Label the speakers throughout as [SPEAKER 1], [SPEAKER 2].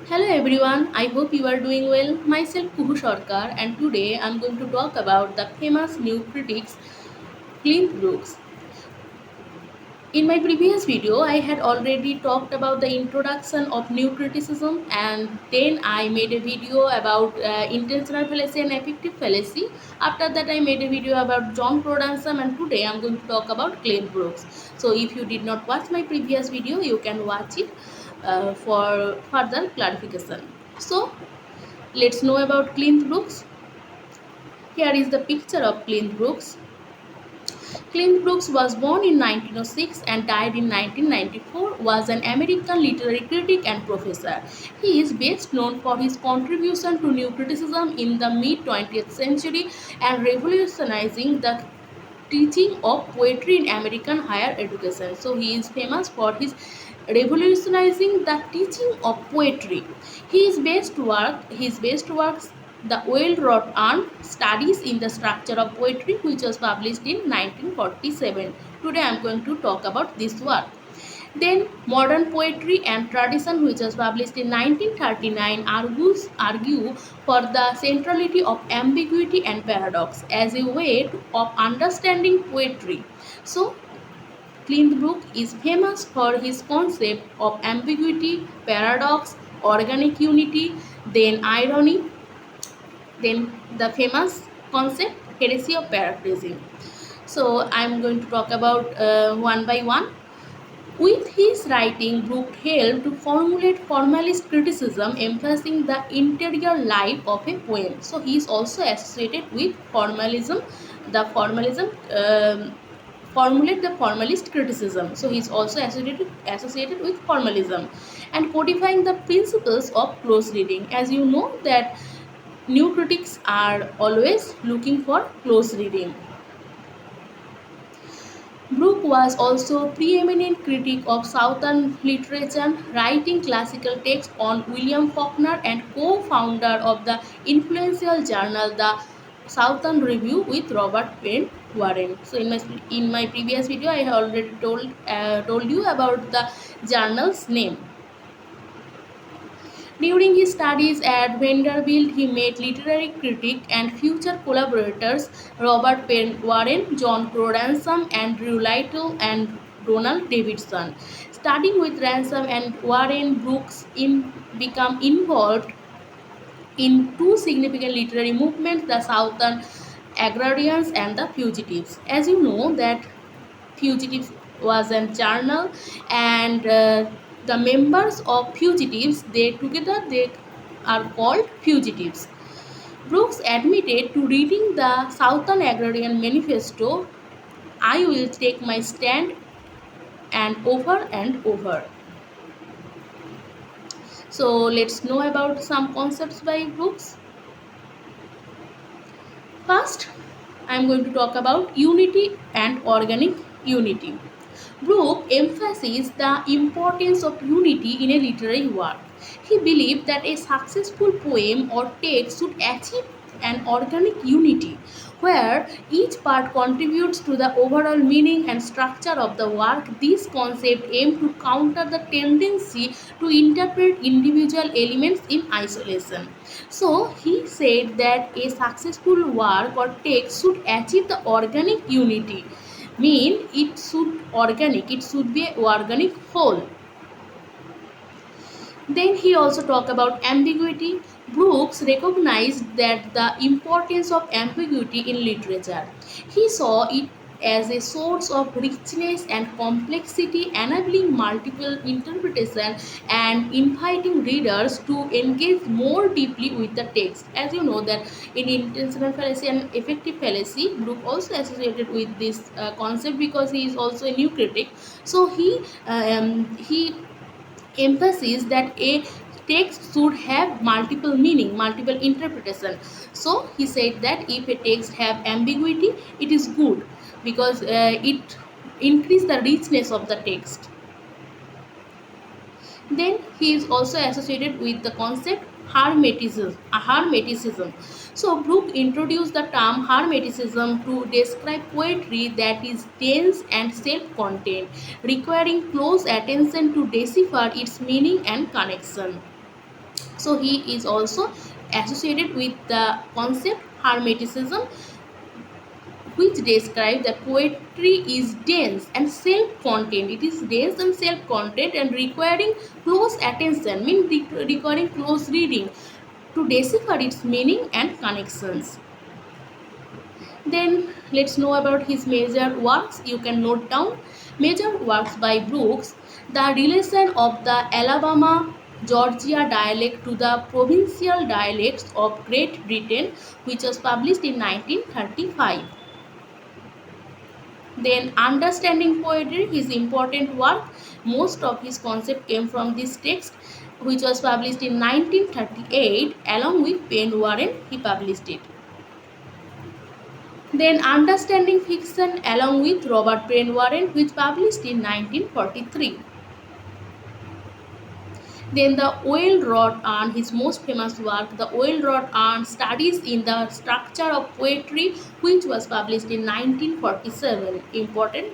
[SPEAKER 1] Hello everyone, I hope you are doing well. Myself Kuhu Sarkar and today I am going to talk about the famous new critics Cleanth Brooks. In my previous video, I had already talked about the introduction of new criticism and then I made a video about intentional fallacy and effective fallacy. After that, I made a video about John Prodensum and today I am going to talk about Cleanth Brooks. So if you did not watch my previous video, you can watch it for further clarification. So let's know about Cleanth Brooks. Here is the picture of Cleanth Brooks. Cleanth Brooks was born in 1906 and died in 1994, was an American literary critic and professor. He is best known for his contribution to new criticism in the mid-20th century and revolutionizing the teaching of poetry in American higher education. So he is famous for his revolutionizing the teaching of poetry. His best works, the well-wrought studies in the structure of poetry, which was published in 1947. Today I am going to talk about this work. Then modern poetry and tradition, which was published in 1939, argue for the centrality of ambiguity and paradox as a way of understanding poetry. So Cleanth Brooks is famous for his concept of ambiguity, paradox, organic unity, then irony, then the famous concept heresy of paraphrasing. So I am going to talk about one by one. With his writing, Brooks helped to formulate formalist criticism, emphasizing the interior life of a poem. So he is also associated with formalism. The formalism formulate the formalist criticism. So he is also associated with formalism and codifying the principles of close reading. As you know that new critics are always looking for close reading. Brooke was also preeminent critic of Southern literature, writing classical texts on William Faulkner and co-founder of the influential journal The Southern Review with Robert Penn Warren. So in my previous video, I have already told you about the journal's name. During his studies at Vanderbilt, he met literary critic and future collaborators Robert Penn Warren, John Prodensum, Andrew Lytle, and Donald Davidson. Studying with Ransom and Warren, Brooks became involved in two significant literary movements, the Southern Agrarians and the Fugitives. As you know that Fugitives was a journal and the members of Fugitives, they are called Fugitives. Brooks admitted to reading the Southern Agrarian Manifesto, I will take my stand and over. So let's know about some concepts by Brooks. First, I am going to talk about unity and organic unity. Brooke emphasizes the importance of unity in a literary work. He believed that a successful poem or text should achieve an organic unity, where each part contributes to the overall meaning and structure of the work. This concept aimed to counter the tendency to interpret individual elements in isolation. So he said that a successful work or text should achieve the organic unity, mean it should be an organic whole. Then he also talked about ambiguity. Brooks recognized that the importance of ambiguity in literature. He saw it as a source of richness and complexity, enabling multiple interpretation and inviting readers to engage more deeply with the text. As you know that in intentional fallacy and effective fallacy, Brooks also associated with this concept because he is also a new critic. So he emphasis that a text should have multiple meaning, multiple interpretation. So he said that if a text have ambiguity, it is good because it increase the richness of the text. Then he is also associated with the concept hermeticism. So Brooke introduced the term hermeticism to describe poetry that is dense and self-contained, requiring close attention to decipher its meaning and connection. So he is also associated with the concept hermeticism, which describe that poetry is dense and self-contained. It is dense and self-contained and requiring close attention, means requiring close reading to decipher its meaning and connections. Then let's know about his major works. You can note down major works by Brooks: the relation of the Alabama Georgia dialect to the provincial dialects of Great Britain, which was published in 1935. Then understanding poetry, his important work. Most of his concept came from this text, which was published in 1938. Along with Penn Warren, he published it. Then understanding fiction, along with Robert Penn Warren, which published in 1943. Then the Oil Wrought Urn, his most famous work, the Oil Wrought Urn, studies in the structure of poetry, which was published in 1947. Important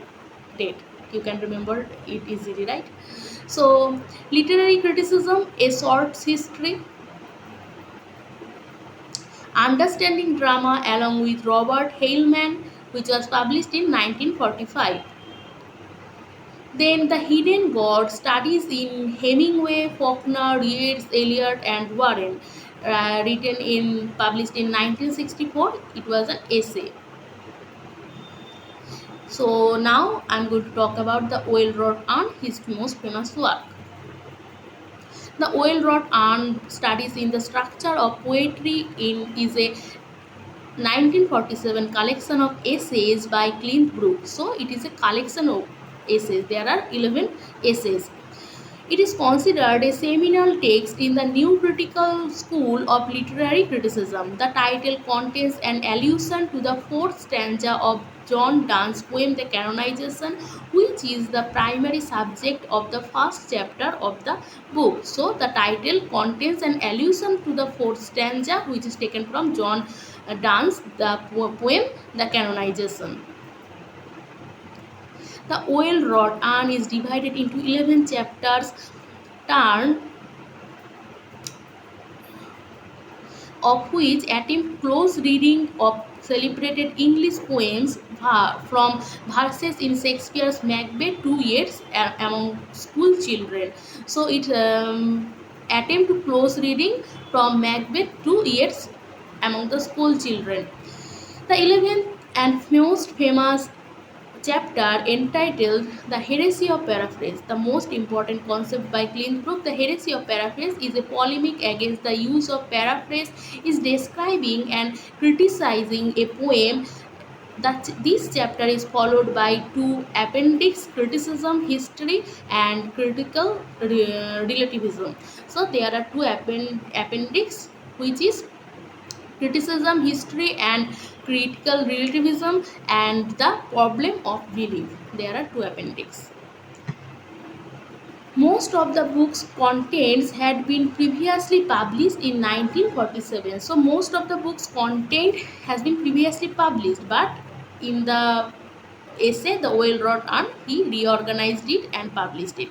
[SPEAKER 1] date. You can remember it easily, right? So, literary criticism, a short history. Understanding drama, along with Robert Haleman, which was published in 1945. Then the Hidden God, studies in Hemingway, Faulkner, Yeats, Eliot, and Warren, published in 1964. It was an essay. So now I'm going to talk about the Oil Wrought Urn, his most famous work. The Oil Wrought Urn studies in the structure of poetry is a 1947 collection of essays by Cleanth Brooks. So it is a collection of essays. There are 11 essays. It is considered a seminal text in the new critical school of literary criticism. The title contains an allusion to the fourth stanza of John Donne's poem The Canonization, which is the primary subject of the first chapter of the book. So the title contains an allusion to the fourth stanza, which is taken from John Donne's the poem The Canonization. The Oil Wrought Urn is divided into 11 chapters, turn of which attempt close reading of celebrated English poems from verses in Shakespeare's Macbeth to Yeats among school children. So it attempt to close reading from Macbeth to Yeats among the school children. The 11th and most famous chapter entitled The Heresy of Paraphrase, the most important concept by Cleanth Brooks. The heresy of paraphrase is a polemic against the use of paraphrase, is describing and criticizing a poem. This chapter is followed by two appendix: criticism, history, and critical relativism. So there are two appendix, which is criticism, history, and critical relativism, and the problem of belief. There are two appendix. Most of the book's contents had been previously published in 1947. So most of the book's content has been previously published, but in the essay The Oil Wrought Urn, he reorganized it and published it.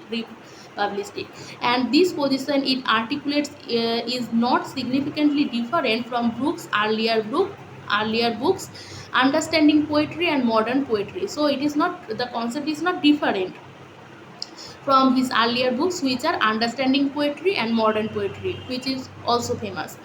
[SPEAKER 1] And this position it articulates is not significantly different from Brooks' earlier books, Understanding Poetry and Modern Poetry. So it is not, the concept is not different from his earlier books, which are Understanding Poetry and Modern Poetry, which is also famous.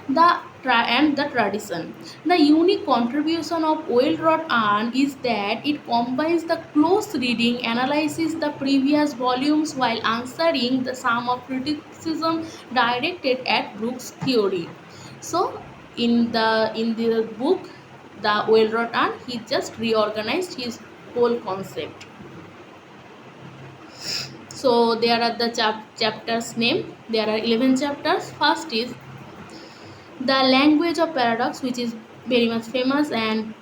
[SPEAKER 1] The tradition. The unique contribution of Oil Wrought Urn is that it combines the close reading, analyzes the previous volumes while answering the sum of criticism directed at Brooks' theory. So in the book The Oil Wrought Urn, he just reorganized his whole concept. So there are the chapters name. There are 11 chapters. First is The Language of Paradox, which is very much famous, and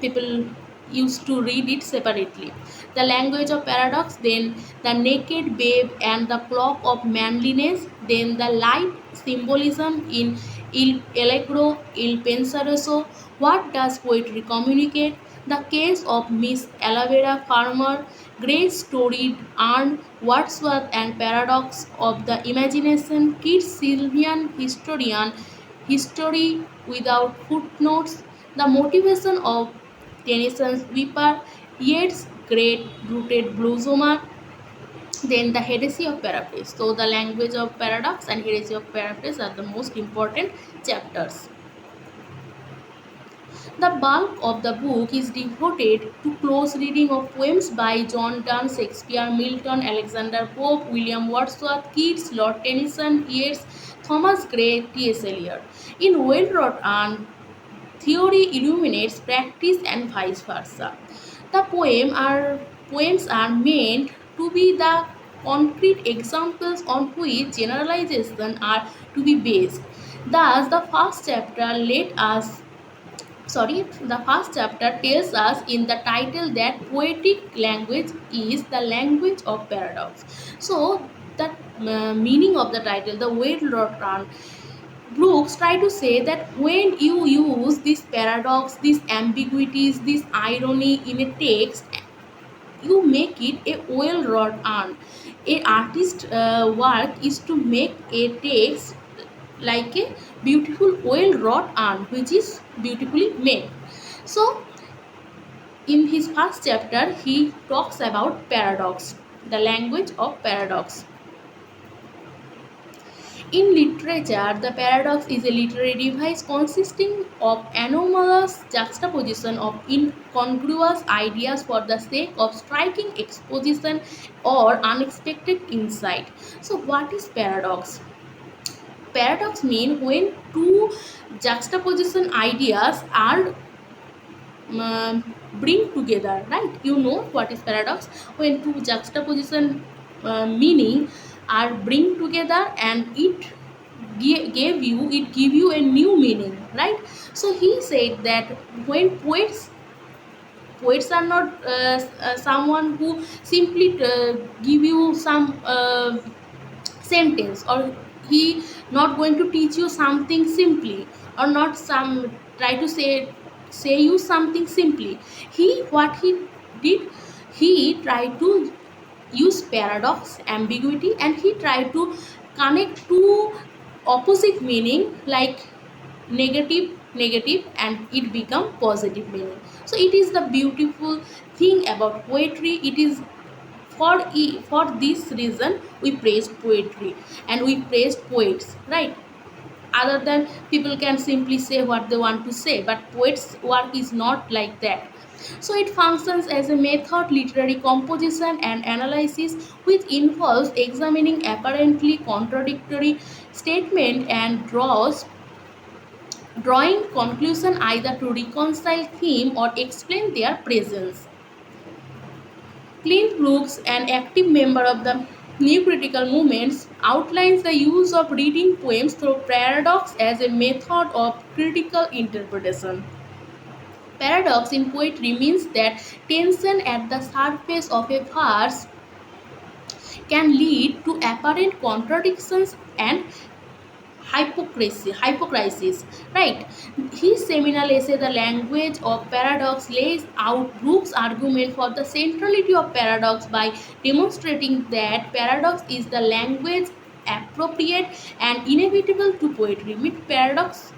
[SPEAKER 1] people used to read it separately. The Language of Paradox, then The Naked Babe and the Clock of Manliness, then The Light Symbolism in Il Allegro, Il Penseroso, What Does Poetry Communicate, The Case of Miss Alavera Farmer, Grace Storied Urn, Wordsworth and Paradox of the Imagination, Keats Sylvian Historian, History Without Footnotes, The Motivation of Tennyson's Weeper, Yeats' Great Rooted Blossomer, then the heresy of paraphrase. So the language of paradox and heresy of paraphrase are the most important chapters. The bulk of the book is devoted to close reading of poems by John Donne, Shakespeare, Milton, Alexander Pope, William Wordsworth, Keats, Lord Tennyson, Yeats, Thomas Gray, T.S. Eliot. In well-wrought and theory illuminates practice and vice versa. The poems are meant to be the concrete examples on which generalizations are to be based. Thus, the first chapter tells us in the title that poetic language is the language of paradox. So, the meaning of the title, the well-wrought run, Brooks try to say that when you use this paradox, these ambiguities, this irony in a text, you make it a well-wrought art. A artist's work is to make a text like a beautiful well-wrought art, which is beautifully made. So, in his first chapter, he talks about paradox, the language of paradox. In literature, the paradox is a literary device consisting of anomalous juxtaposition of incongruous ideas for the sake of striking exposition or unexpected insight. So, what is paradox? Paradox means when two juxtaposition ideas are bring together, right? You know what is paradox? When two juxtaposition meaning are bring together and it give you a new meaning, right? So he said that when poets are not someone who simply give you some sentence, or he not going to teach you something simply, or not some try to say you something simply. What he did, he tried to use paradox, ambiguity, and he tried to connect two opposite meaning like negative and it become positive meaning. So it is the beautiful thing about poetry. It is for this reason we praise poetry and we praise poets, right? Other than people can simply say what they want to say, but poets work is not like that. So it functions as a method literary composition and analysis which involves examining apparently contradictory statement and drawing conclusion either to reconcile theme or explain their presence. Cleanth Brooks, an active member of the New Critical Movements, outlines the use of reading poems through paradox as a method of critical interpretation. Paradox in poetry means that tension at the surface of a verse can lead to apparent contradictions and hypocrisy, right? His seminal essay, The Language of Paradox, lays out Brooks' argument for the centrality of paradox by demonstrating that paradox is the language appropriate and inevitable to poetry. Paradox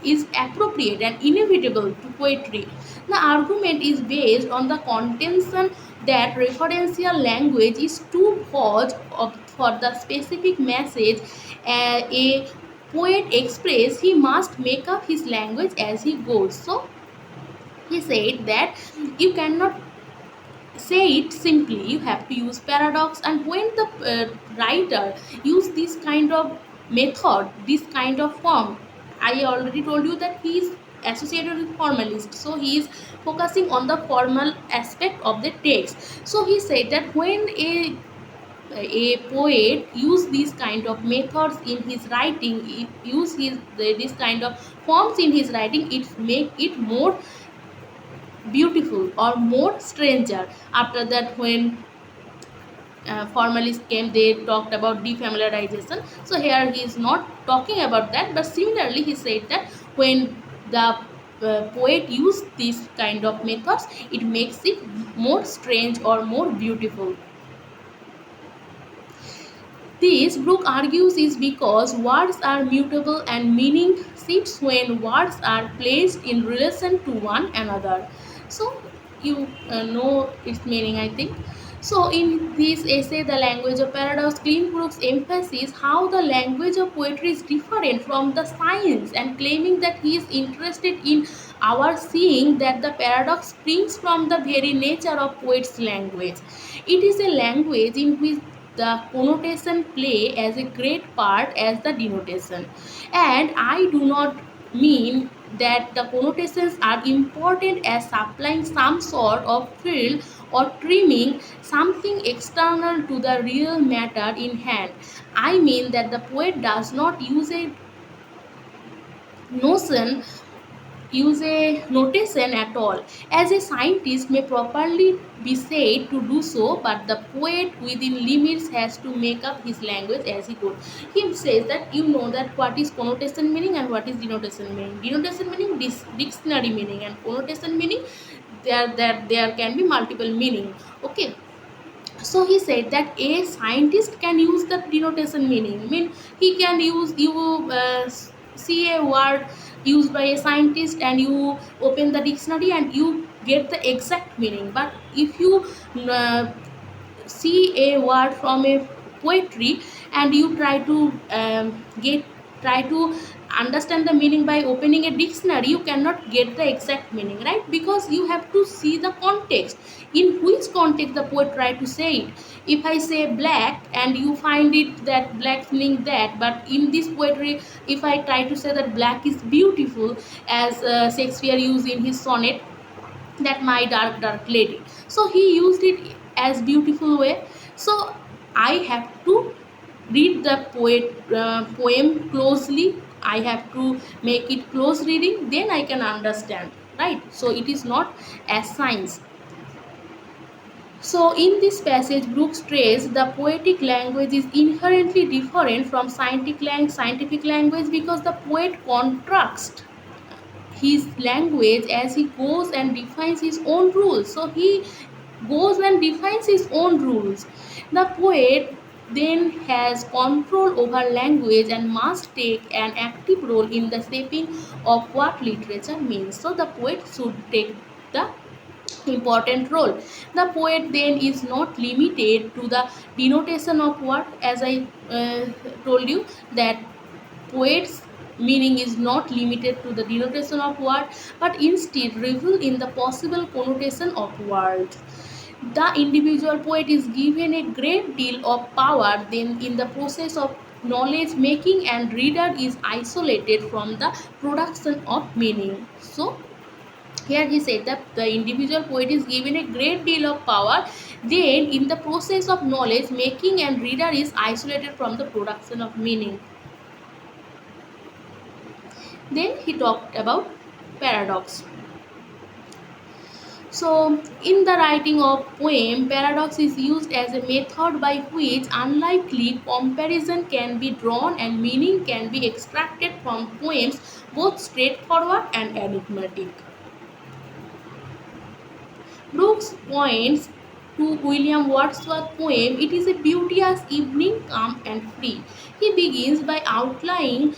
[SPEAKER 1] is appropriate and inevitable to poetry. The argument is based on the contention that referential language is too vague for the specific message a poet expresses. He must make up his language as he goes. So he said that you cannot say it simply, you have to use paradox. And when the writer use this kind of method, this kind of form, I already told you that he is associated with formalist, so he is focusing on the formal aspect of the text. So he said that when a poet use these kind of methods in his writing, use this kind of forms in his writing, it make it more beautiful or more stranger. After that, when formalists came, they talked about defamiliarization. So here he is not talking about that, but similarly he said that when the poet use this kind of methods, it makes it more strange or more beautiful. This Brooke argues is because words are mutable and meaning shifts when words are placed in relation to one another. So you know its meaning, I think. So in this essay, The Language of Paradox, Cleanth Brooks emphasizes how the language of poetry is different from the science and claiming that he is interested in our seeing that the paradox springs from the very nature of poet's language. It is a language in which the connotation play as a great part as the denotation, and I do not mean that the connotations are important as supplying some sort of field or trimming something external to the real matter in hand. I mean that the poet does not notion use a notation at all, as a scientist may properly be said to do so, but the poet within limits has to make up his language as he goes. He says that you know that what is connotation meaning and what is denotation meaning. Denotation meaning dictionary meaning, and connotation meaning there can be multiple meaning. Okay, so he said that a scientist can use the denotation meaning. Mean he can use see a word used by a scientist and you open the dictionary and you get the exact meaning. But if you uh, see a word from a poetry and you try to understand the meaning by opening a dictionary, you cannot get the exact meaning, right? Because you have to see the context, in which context the poet try to say it. If I say black and you find it that black meaning that, but in this poetry if I try to say that black is beautiful, as Shakespeare used in his sonnet, that my dark lady, so he used it as beautiful way. So I have to read the poem closely, I have to make it close reading, then I can understand, right? So it is not as science. So in this passage, Brooks stressed the poetic language is inherently different from scientific language because the poet contrasts his language as he goes and defines his own rules. So he goes and defines his own rules. The poet then has control over language and must take an active role in the shaping of what literature means. So the poet should take the important role. The poet then is not limited to the denotation of what, as I told you that poet's meaning is not limited to the denotation of word, but instead revealed in the possible connotation of words. The individual poet is given a great deal of power then in the process of knowledge making, and reader is isolated from the production of meaning. So here he said that the individual poet is given a great deal of power, then in the process of knowledge making and reader is isolated from the production of meaning. Then he talked about paradox. So in the writing of poem, paradox is used as a method by which unlikely comparison can be drawn and meaning can be extracted from poems, both straightforward and enigmatic. Brooks points to William Wordsworth's poem, It is a beauteous evening, calm and free. He begins by outlining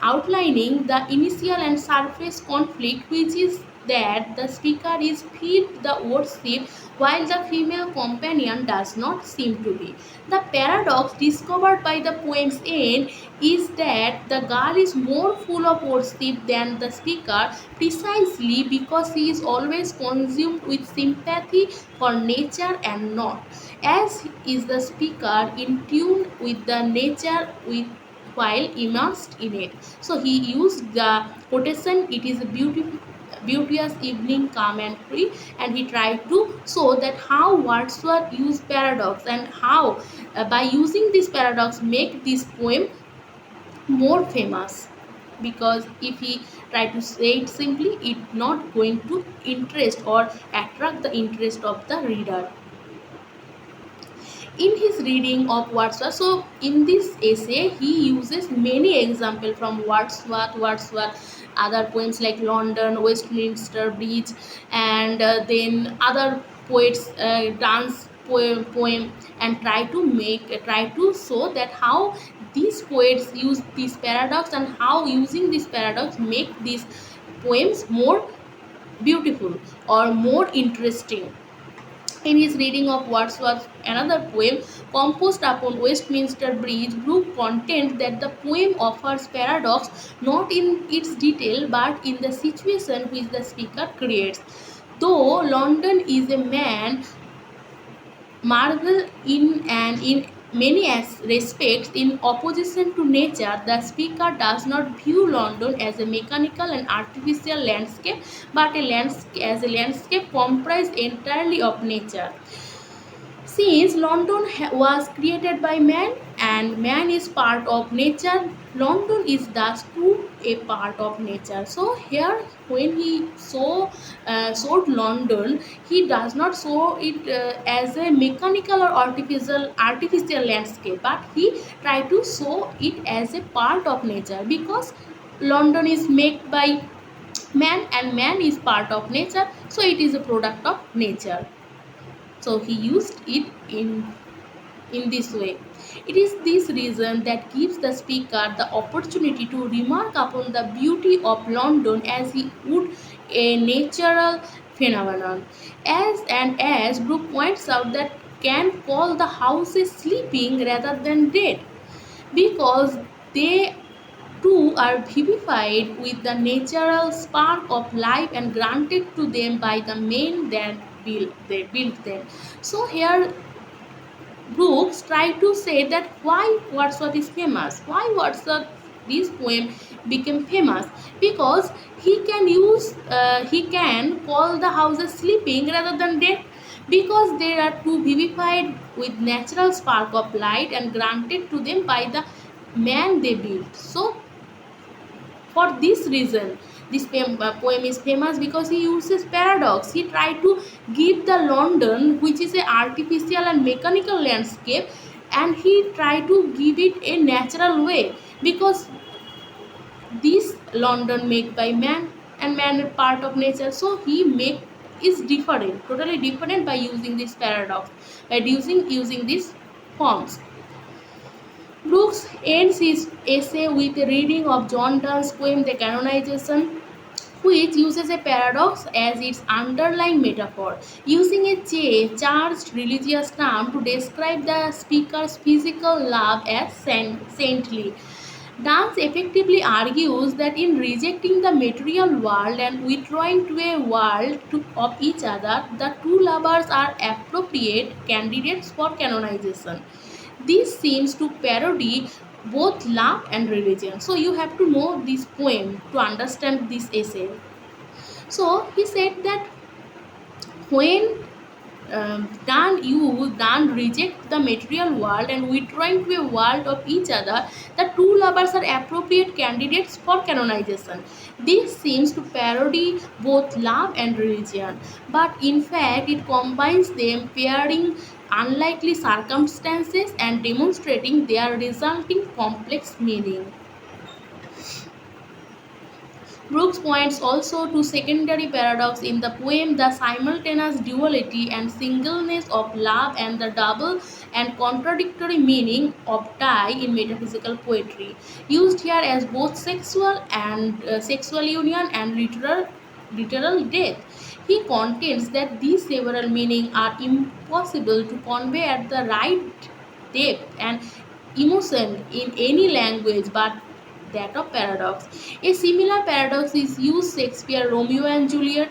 [SPEAKER 1] the initial and surface conflict, which is that the speaker is fed the worship while the female companion does not seem to be. The paradox discovered by the poem's end is that the girl is more full of worship than the speaker, precisely because she is always consumed with sympathy for nature and not, as is the speaker, in tune with the nature with while immersed in it. So he used the quotation, it is a beauteous evening, calm and free, and he tried to show that how Wordsworth used paradox and how by using this paradox make this poem more famous. Because if he try to say it simply, it not going to interest or attract the interest of the reader. in his reading of Wordsworth, so in this essay he uses many examples from Wordsworth, other poems like London, Westminster Bridge, and then other poets dance poem, and try to show that how these poets use this paradox, and how using this paradox make these poems more beautiful or more interesting. In his reading of Wordsworth's another poem, composed upon Westminster Bridge, Brooke contends that the poem offers paradox not in its detail but in the situation which the speaker creates. Though London is a man marvel in many respects in opposition to nature, the speaker does not view London as a mechanical and artificial landscape, but as a landscape comprised entirely of nature. Since London was created by man and man is part of nature, London is thus too a part of nature. So here, when he showed London, he does not show it as a mechanical or artificial landscape, but he tried to show it as a part of nature, because London is made by man and man is part of nature, so it is a product of nature. So he used it in this way. It is this reason that gives the speaker the opportunity to remark upon the beauty of London as he would a natural phenomenon. As Brooke points out, that can call the houses sleeping rather than dead, because they too are vivified with the natural spark of life and granted to them by the men that built them. So here Brooks tried to say that why Wordsworth is famous, why Wordsworth this poem became famous, because he can call the houses sleeping rather than dead, because they are too vivified with natural spark of light and granted to them by the man they built. So for this reason, this poem is famous, because he uses paradox. He tried to give the London, which is an artificial and mechanical landscape, and he tried to give it a natural way, because this London made by man and man is part of nature. So he make is different, totally different, by using this paradox, by using these forms. Brooks ends his essay with a reading of John Donne's poem The Canonization, which uses a paradox as its underlying metaphor, using a charged religious term to describe the speaker's physical love as saintly. Dance effectively argues that in rejecting the material world and withdrawing to a world of each other, the two lovers are appropriate candidates for canonization. This seems to parody both love and religion. So you have to know this poem to understand this essay. So he said that when Dan reject the material world and withdrawing to a world of each other, the two lovers are appropriate candidates for canonization. This seems to parody both love and religion, but in fact it combines them, pairing unlikely circumstances and demonstrating their resulting complex meaning. Brooks points also to secondary paradox in the poem, the simultaneous duality and singleness of love and the double and contradictory meaning of tie in metaphysical poetry, used here as both sexual union and literal death. He contends that these several meanings are impossible to convey at the right depth and emotion in any language but that of paradox. A similar paradox is used Shakespeare Romeo and Juliet,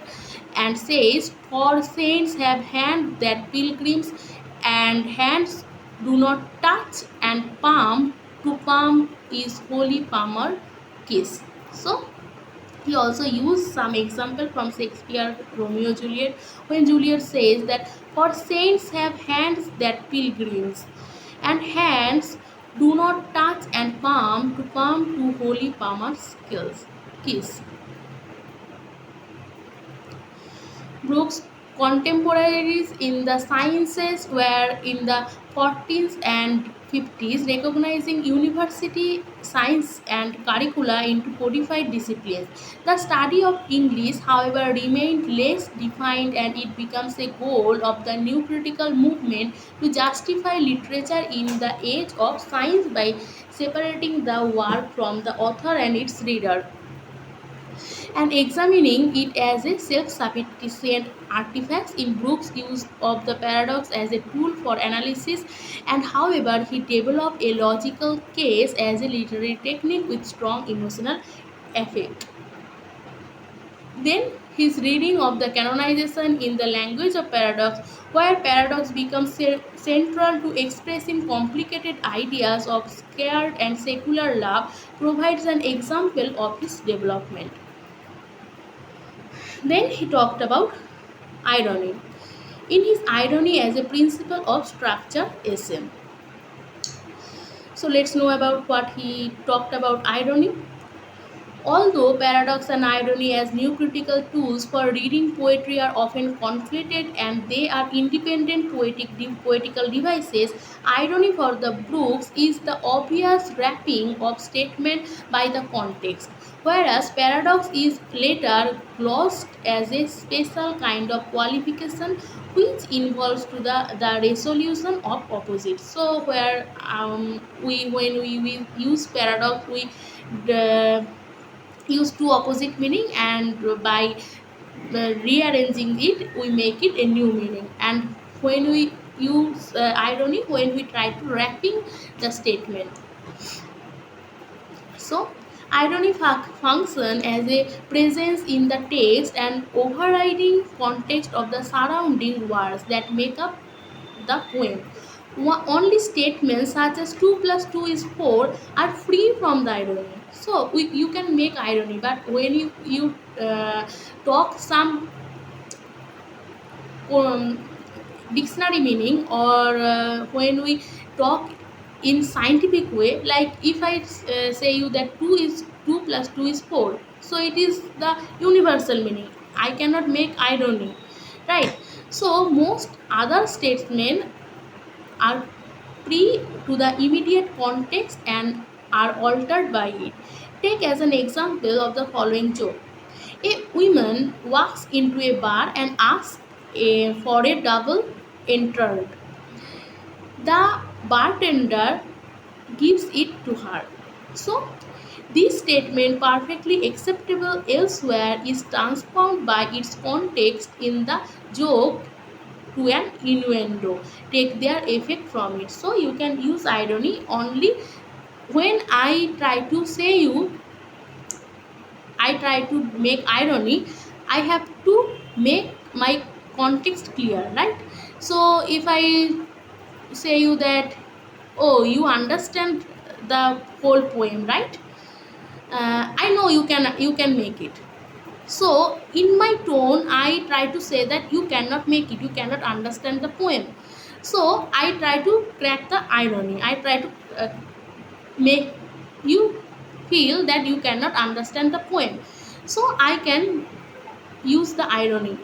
[SPEAKER 1] and says, "For saints have hands that pilgrims, and hands do not touch, and palm to palm is holy palmer kiss." So he also used some example from Shakespeare Romeo and Juliet, when Juliet says that for saints have hands that pilgrims, and hands do not touch, and palm to holy palmer's kiss. Brooks Contemporaries in the sciences were in the 40s and 50s recognizing university science and curricula into codified disciplines. The study of English, however, remained less defined, and it becomes a goal of the new critical movement to justify literature in the age of science by separating the work from the author and its reader and examining it as a self-sufficient artifact. In Brooks' use of the paradox as a tool for analysis, and however he developed a logical case as a literary technique with strong emotional effect. Then his reading of the canonization in the language of paradox, where paradox becomes central to expressing complicated ideas of scared and secular love, provides an example of his development. Then he talked about irony. In his irony as a principle of structure essay. So let's know about what he talked about irony. Although paradox and irony as new critical tools for reading poetry are often conflated and they are independent poetical devices, irony for the Brooks is the obvious wrapping of statement by the context, whereas paradox is later glossed as a special kind of qualification which involves to the resolution of opposites. So where when we use paradox, we use two opposite meaning, and by rearranging it we make it a new meaning. And when we use irony, when we try to wrapping the statement. So irony function as a presence in the text and overriding context of the surrounding words that make up the poem. Only statements such as 2 plus 2 is 4 are free from the irony. So you can make irony, but when you talk some dictionary meaning, or when we talk in scientific way, like if I say you that 2 plus 2 is 4, so it is the universal meaning. I cannot make irony, right? So most other statements are free to the immediate context and are altered by it. Take as an example of the following joke. A woman walks into a bar and asks for a double entered. The bartender gives it to her. So, this statement, perfectly acceptable elsewhere, is transformed by its context in the joke to an innuendo, take their effect from it. So you can use irony only when I try to say you, I try to make irony, I have to make my context clear, right? So if I say you that, oh, you understand the whole poem, right? I know you can make it. So in my tone I try to say that you cannot make it, you cannot understand the poem. So I try to crack the irony, I try to make you feel that you cannot understand the poem, so I can use the irony.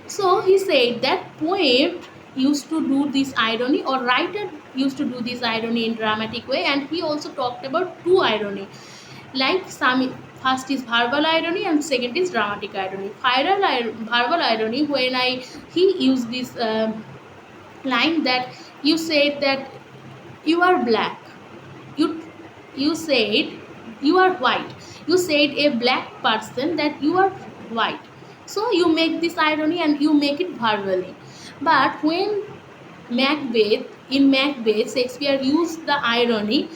[SPEAKER 1] So he said that poet used to do this irony, or writer used to do this irony in dramatic way, and he also talked about two irony, like some first is verbal irony and second is dramatic irony. Verbal irony, when he used this line that you said that you are black, you said you are white, you said a black person that you are white. So you make this irony and you make it verbally. But when Macbeth, Shakespeare used the irony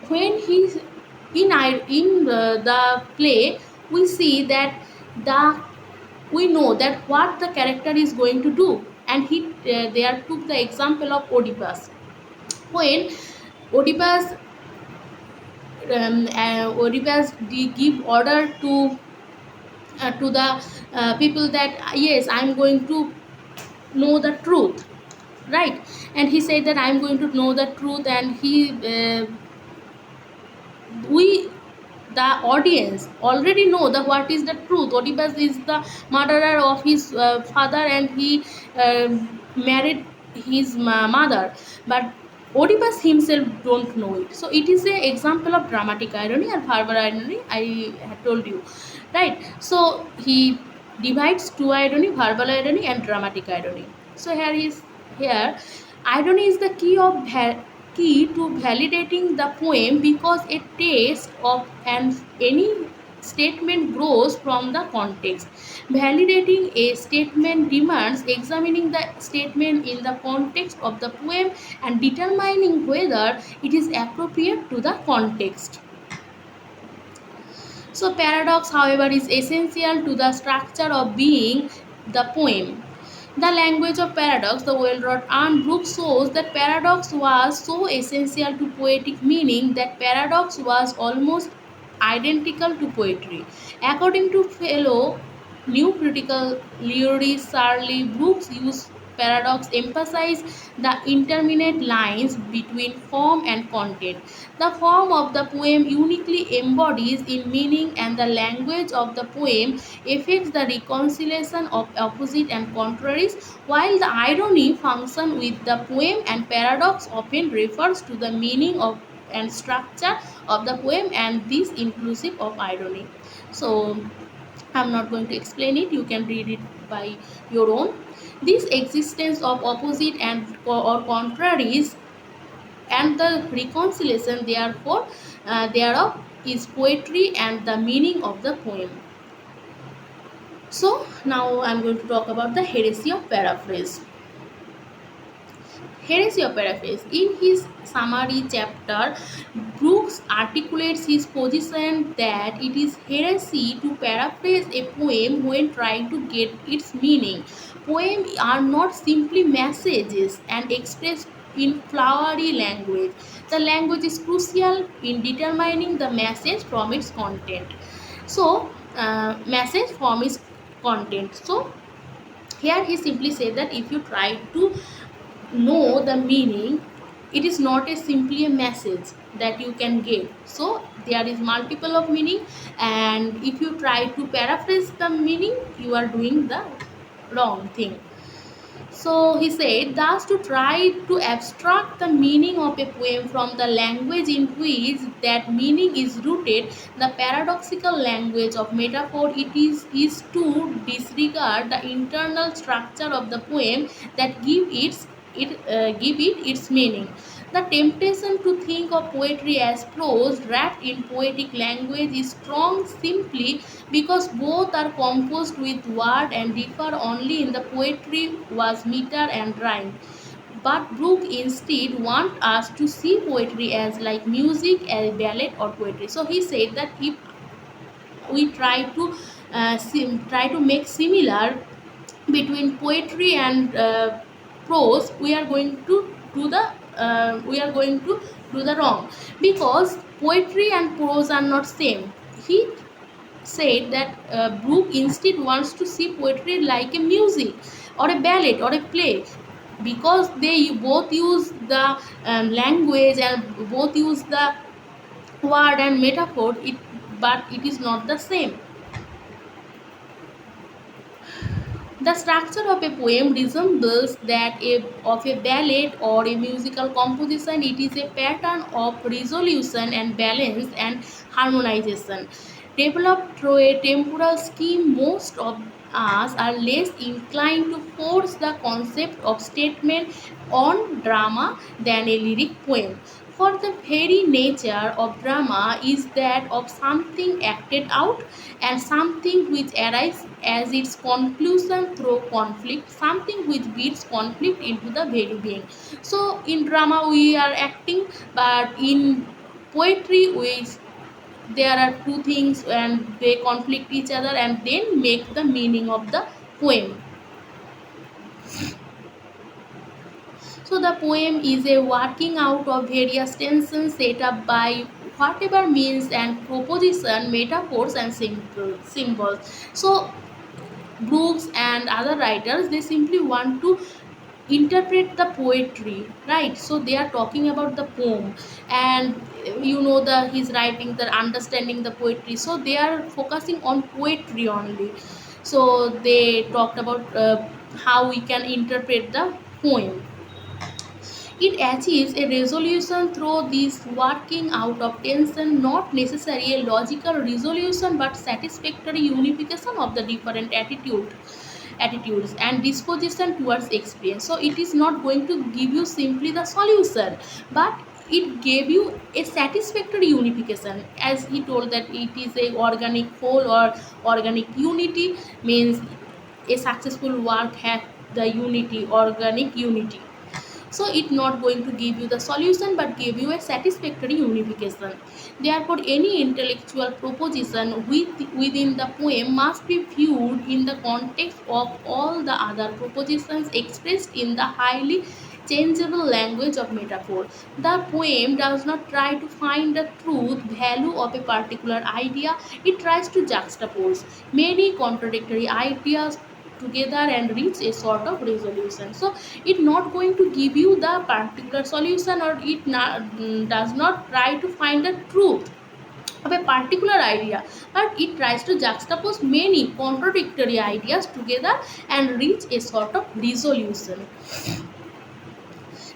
[SPEAKER 1] when he in the play. We see that we know that what the character is going to do, and he there took the example of Oedipus. When Oedipus Oedipus give order to the people that yes, I am going to know the truth, right? And he said that I am going to know the truth, and he we the audience already know the what is the truth. Oedipus is the murderer of his father, and he married his mother, but Oedipus himself don't know it. So it is a example of dramatic irony and verbal irony. I had told you, right? So he divides two irony: verbal irony and dramatic irony. So here irony is the key to validating the poem, because a text of any statement grows from the context. Validating a statement demands examining the statement in the context of the poem and determining whether it is appropriate to the context. So paradox, however, is essential to the structure of being the poem. The language of paradox, the well-wrought Anne Brooks shows that paradox was so essential to poetic meaning that paradox was almost identical to poetry. According to fellow new critical lyricist Charlie Brooks, use paradox emphasize the interminate lines between form and content. The form of the poem uniquely embodies in meaning, and the language of the poem affects the reconciliation of opposite and contraries, while the irony functions with the poem, and paradox often refers to the meaning of and structure of the poem, and this inclusive of irony. So I'm not going to explain it, you can read it by your own. This existence of opposite and or contraries and the reconciliation therefore thereof is poetry and the meaning of the poem. So now I'm going to talk about the heresy of paraphrase. Heresy of paraphrase. In his summary chapter, Brooks articulates his position that it is heresy to paraphrase a poem when trying to get its meaning. Poems are not simply messages and expressed in flowery language. The language is crucial in determining the message from its content. So, message from its content. So, here he simply said that if you try to know the meaning, it is not a simply a message that you can get. So there is multiple of meaning, and if you try to paraphrase the meaning, you are doing the wrong thing. So he said, thus to try to abstract the meaning of a poem from the language in which that meaning is rooted, the paradoxical language of metaphor, is to disregard the internal structure of the poem that give it its meaning. The temptation to think of poetry as prose wrapped in poetic language is strong simply because both are composed with word and differ only in the poetry was meter and rhyme. But Brooke instead want us to see poetry as like music, a ballet or poetry. So he said that if we try to make similar between poetry and prose, we are going to do the wrong, because poetry and prose are not same. He said that Brooke instead wants to see poetry like a music or a ballet or a play, because they both use the language and both use the word and metaphor, but it is not the same. The structure of a poem resembles that of a ballad or a musical composition. It is a pattern of resolution and balance and harmonization. Developed through a temporal scheme, most of us are less inclined to force the concept of statement on drama than a lyric poem. For the very nature of drama is that of something acted out, and something which arrives as its conclusion through conflict, something which beats conflict into the very being. So in drama we are acting, but in poetry there are two things and they conflict each other and then make the meaning of the poem. So the poem is a working out of various tensions set up by whatever means and proposition, metaphors and symbols. So Brooks and other writers, they simply want to interpret the poetry, right? So they are talking about the poem, and the he's writing the understanding the poetry, so they are focusing on poetry only. So they talked about how we can interpret the poem. It achieves a resolution through this working out of tension, not necessarily a logical resolution but satisfactory unification of the different attitudes and disposition towards experience. So it is not going to give you simply the solution, but it gave you a satisfactory unification. As he told that it is a organic whole or organic unity, means a successful work has the unity, organic unity. So it not going to give you the solution but give you a satisfactory unification. Therefore any intellectual proposition within the poem must be viewed in the context of all the other propositions expressed in the highly changeable language of metaphor. The poem does not try to find the truth value of a particular idea, it tries to juxtapose many contradictory ideas together and reach a sort of resolution. So it not going to give you the particular solution, or it does not try to find the truth of a particular idea, but it tries to juxtapose many contradictory ideas together and reach a sort of resolution.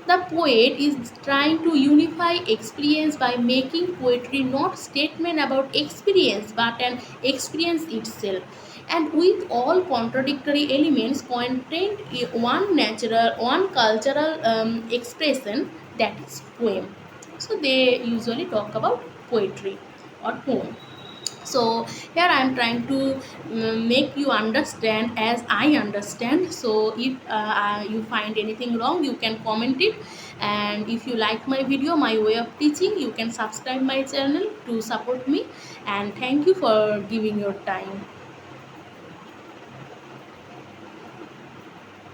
[SPEAKER 1] The poet is trying to unify experience by making poetry not statement about experience but an experience itself, and with all contradictory elements contained in one cultural expression, that is poem. So they usually talk about poetry or poem. So here I am trying to make you understand as I understand. So if you find anything wrong, you can comment it, and if you like my video, my way of teaching, you can subscribe my channel to support me, and thank you for giving your time.